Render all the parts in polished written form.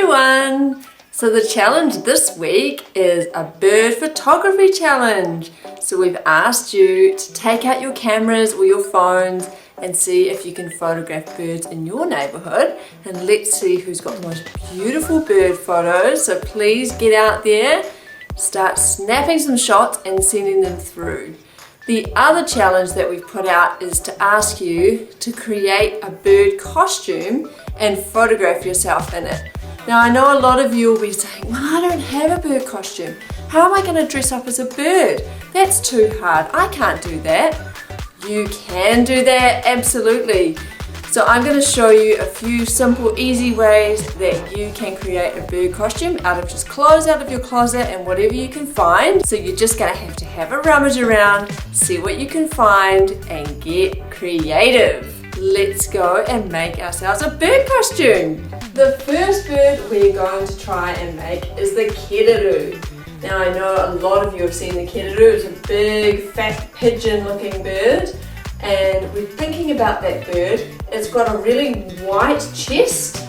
everyone! So the challenge this week is a bird photography challenge. So we've asked you to take out your cameras or your phones and see if you can photograph birds in your neighborhood, and let's see who's got the most beautiful bird photos. So please get out there, start snapping some shots and sending them through. The other challenge that we've put out is to ask you to create a bird costume and photograph yourself in it. Now I know a lot of you will be saying, well, I don't have a bird costume. How am I going to dress up as a bird? That's too hard. I can't do that. You can do that, absolutely. So I'm going to show you a few simple, easy ways that you can create a bird costume out of just clothes out of your closet and whatever you can find. So you're just going to have a rummage around, see what you can find and get creative. Let's go and make ourselves a bird costume. The first bird we're going to try and make is the Kedaroo. Now I know a lot of you have seen the Kedaroo. It's a big, fat, pigeon-looking bird, and we're thinking about that bird. It's got a really white chest,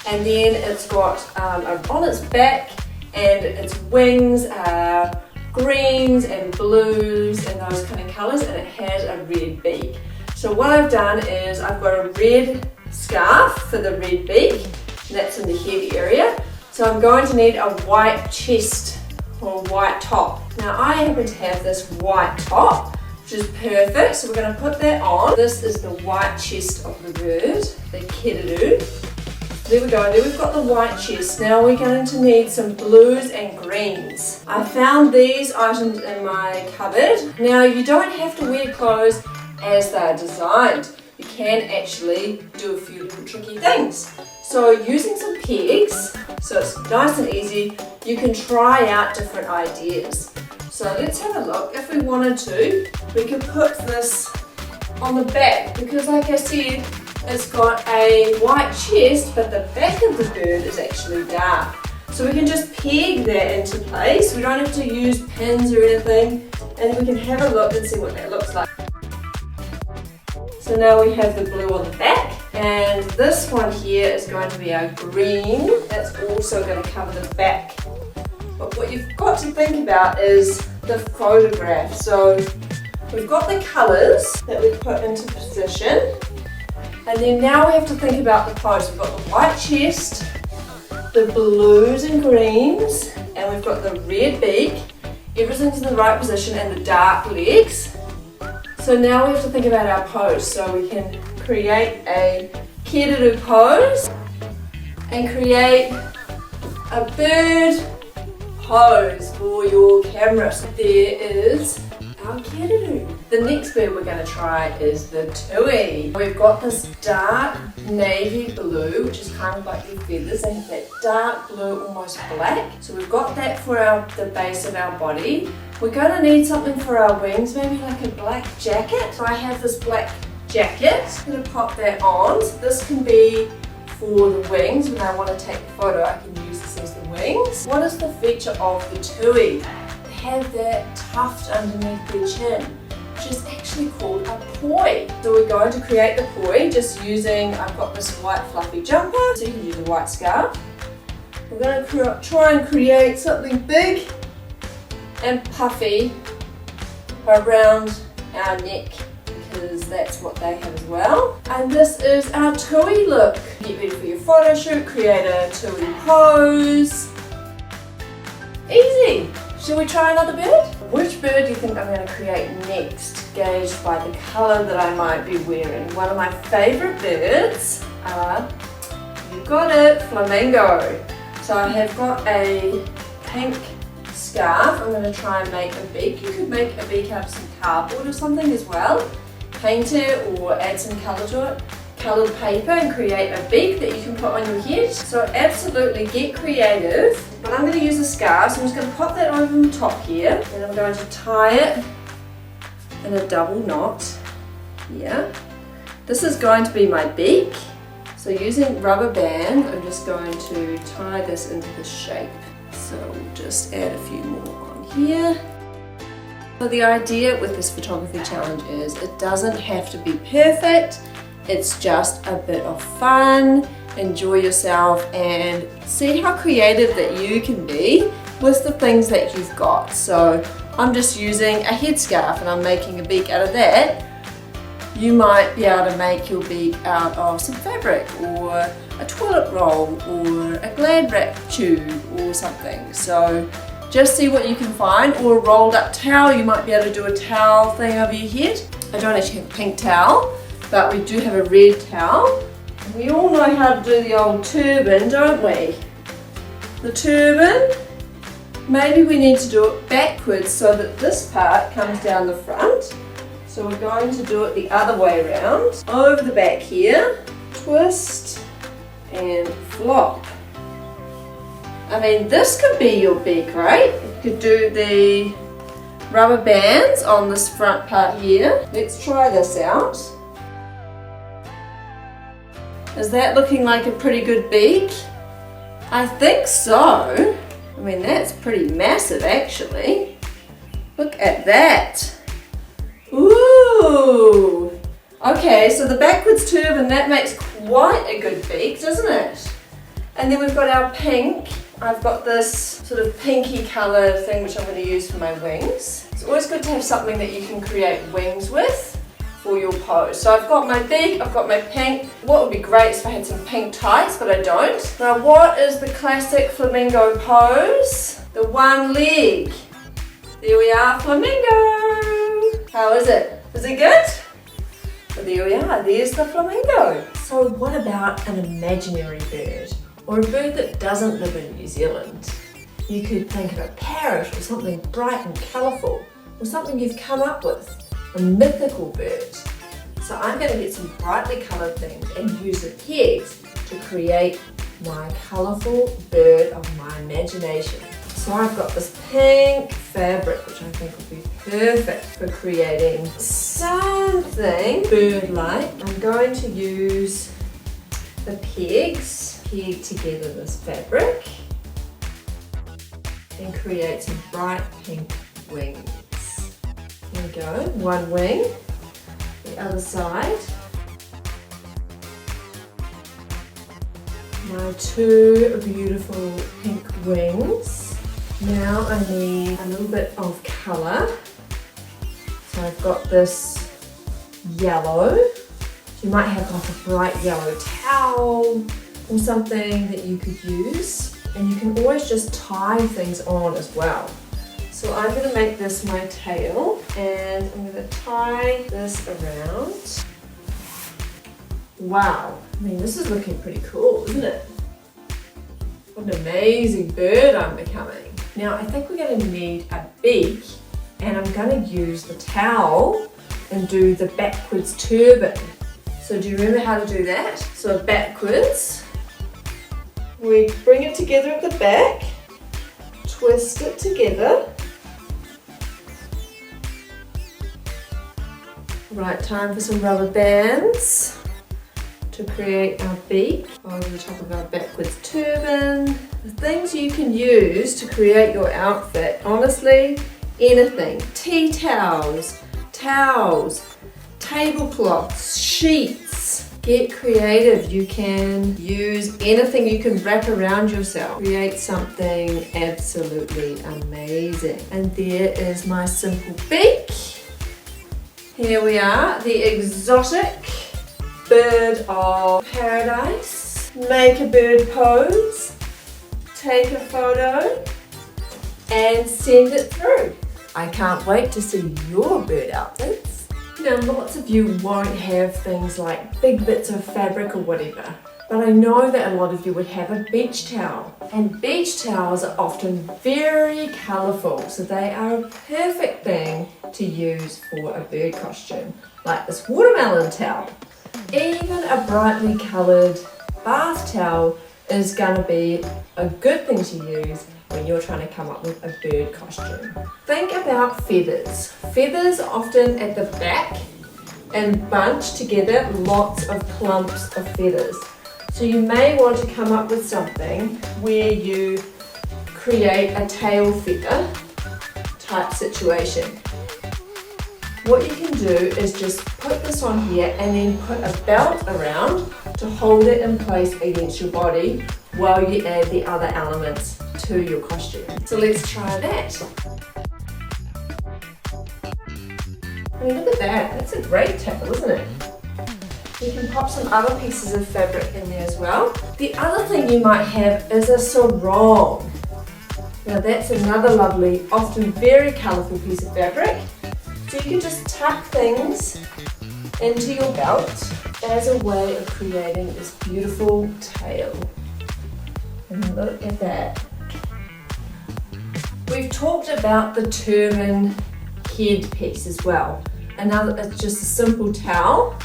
and then it's got on its back, and its wings are greens and blues and those kind of colours, and it has a red beak. So what I've done is I've got a red scarf for the red beak, and that's in the head area. So I'm going to need a white chest or white top. Now I happen to have this white top, which is perfect, so we're going to put that on. This is the white chest of the bird, the Kedaroo. There we go, there we've got the white chest. Now we're going to need some blues and greens. I found these items in my cupboard. Now you don't have to wear clothes as they're designed. You can actually do a few little tricky things. So using some pegs, so it's nice and easy, you can try out different ideas. So let's have a look. If we wanted to, we could put this on the back, because like I said, it's got a white chest, but the back of the bird is actually dark. So we can just peg that into place. We don't have to use pins or anything, and we can have a look and see what that looks like. So now we have the blue on the back, and this one here is going to be our green. That's also going to cover the back. But what you've got to think about is the photograph. So we've got the colours that we've put into position, and then now we have to think about the pose. We've got the white chest, the blues and greens, and we've got the red beak. Everything's in the right position, and the dark legs. So now we have to think about our pose. So we can create a Kedaroo pose and create a bird pose for your camera. So there is our Kedaroo. The next bird we're going to try is the tui. We've got this dark navy blue, which is kind of like the feathers. They have that dark blue, almost black. So we've got that for the base of our body. We're going to need something for our wings, maybe like a black jacket. So I have this black jacket. I'm going to pop that on. So this can be for the wings. When I want to take a photo, I can use this as the wings. What is the feature of the tui? They have that tuft underneath their chin, which is actually called a poi. So we're going to create the poi just using, I've got this white fluffy jumper, so you can use a white scarf. We're going to try and create something big and puffy around our neck, because that's what they have as well. And this is our tui look. Get ready for your photo shoot, create a tui pose. Easy! Shall we try another bird? Which bird do you think I'm going to create next, gauged by the colour that I might be wearing? One of my favourite birds are, you got it, Flamingo. So I have got a pink scarf. I'm going to try and make a beak. You could make a beak out of some cardboard or something as well. Paint it or add some colour to it. Coloured paper and create a beak that you can put on your head. So absolutely get creative. But I'm going to use a scarf, so I'm just going to pop that over the top here. And I'm going to tie it in a double knot here. This is going to be my beak. So using rubber band, I'm just going to tie this into the shape. So we'll just add a few more on here. So the idea with this photography challenge is it doesn't have to be perfect. It's just a bit of fun enjoy yourself and see how creative that you can be with the things that you've got. So I'm just using a headscarf and I'm making a beak out of that. You might be able to make your beak out of some fabric or a toilet roll or a Glad wrap tube or something. So just see what you can find, or a rolled up towel. You might be able to do a towel thing over your head. I don't actually have a pink towel, but we do have a red towel. We all know how to do the old turban, don't we? The turban, maybe we need to do it backwards so that this part comes down the front. So we're going to do it the other way around. Over the back here, twist and flop. I mean, this could be your beak, right? You could do the rubber bands on this front part here. Let's try this out. Is that looking like a pretty good beak? I think so. I mean, that's pretty massive actually. Look at that. Ooh! Okay, so the backwards turban, that makes quite a good beak, doesn't it? And then we've got our pink. I've got this sort of pinky colour thing which I'm going to use for my wings. It's always good to have something that you can create wings with for your pose. So I've got my beak, I've got my pink. What would be great is if I had some pink tights, but I don't. Now what is the classic flamingo pose? The one leg. There we are, flamingo. How is it? Is it good? Well, there we are, there's the flamingo. So what about an imaginary bird? Or a bird that doesn't live in New Zealand? You could think of a parrot or something bright and colourful, or something you've come up with, a mythical bird. So I'm going to get some brightly coloured things and use the pegs to create my colourful bird of my imagination. So I've got this pink fabric which I think will be perfect for creating something bird-like. I'm going to use the pegs, peg together this fabric and create some bright pink wings. Here we go, one wing, the other side. My two beautiful pink wings. Now I need a little bit of colour. So I've got this yellow. You might have like a bright yellow towel or something that you could use, and you can always just tie things on as well. So I'm going to make this my tail, and I'm going to tie this around. Wow, I mean this is looking pretty cool, isn't it? What an amazing bird I'm becoming. Now I think we're going to need a beak, and I'm going to use the towel and do the backwards turban. So do you remember how to do that? So backwards, we bring it together at the back, twist it together. Right, time for some rubber bands to create our beak over the top of our backwards turban. The things you can use to create your outfit, honestly, anything. Tea towels, tablecloths, sheets. Get creative. You can use anything you can wrap around yourself. Create something absolutely amazing. And there is my simple beak. Here we are, the exotic bird of paradise. Make a bird pose, take a photo, and send it through. I can't wait to see your bird outfits. Now, lots of you won't have things like big bits of fabric or whatever, but I know that a lot of you would have a beach towel. And beach towels are often very colourful, so they are a perfect thing to use for a bird costume, like this watermelon towel. Even a brightly coloured bath towel is going to be a good thing to use when you're trying to come up with a bird costume. Think about feathers. Feathers are often at the back and bunched together, lots of clumps of feathers. So you may want to come up with something where you create a tail feather type situation. What you can do is just put this on here and then put a belt around to hold it in place against your body while you add the other elements to your costume. So let's try that. I mean, look at that, that's a great tail, isn't it? You can pop some other pieces of fabric in there as well. The other thing you might have is a sarong. Now that's another lovely, often very colourful piece of fabric. So you can just tuck things into your belt as a way of creating this beautiful tail. And look at that. We've talked about the turban head piece as well. Another, it's just a simple towel.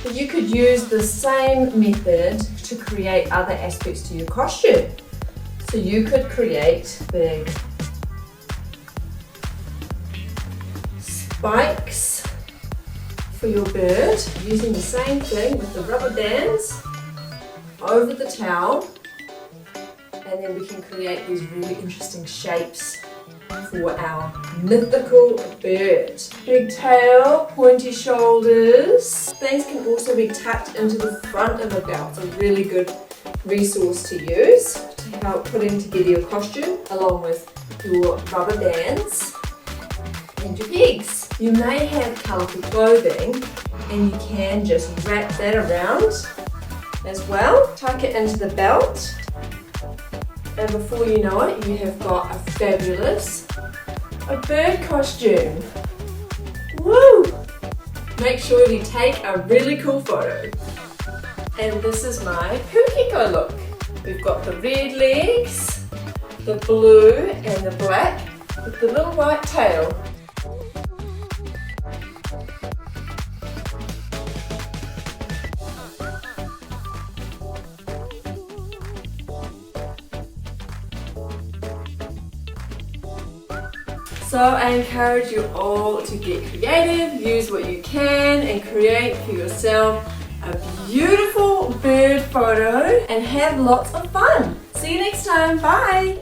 But you could use the same method to create other aspects to your costume. So you could create big spikes for your bird using the same thing with the rubber bands over the towel, and then we can create these really interesting shapes for our mythical bird. Big tail, pointy shoulders. Things can also be tucked into the front of a belt, a really good resource to use to help putting together your costume along with your rubber bands and your pegs. You may have colourful clothing and you can just wrap that around as well. Tuck it into the belt, and before you know it, you have got a fabulous bird costume. Woo! Make sure you take a really cool photo. And this is my Pukeko look. We've got the red legs, the blue and the black with the little white tail. So I encourage you all to get creative, use what you can and create for yourself a beautiful bird photo and have lots of fun. See you next time, bye!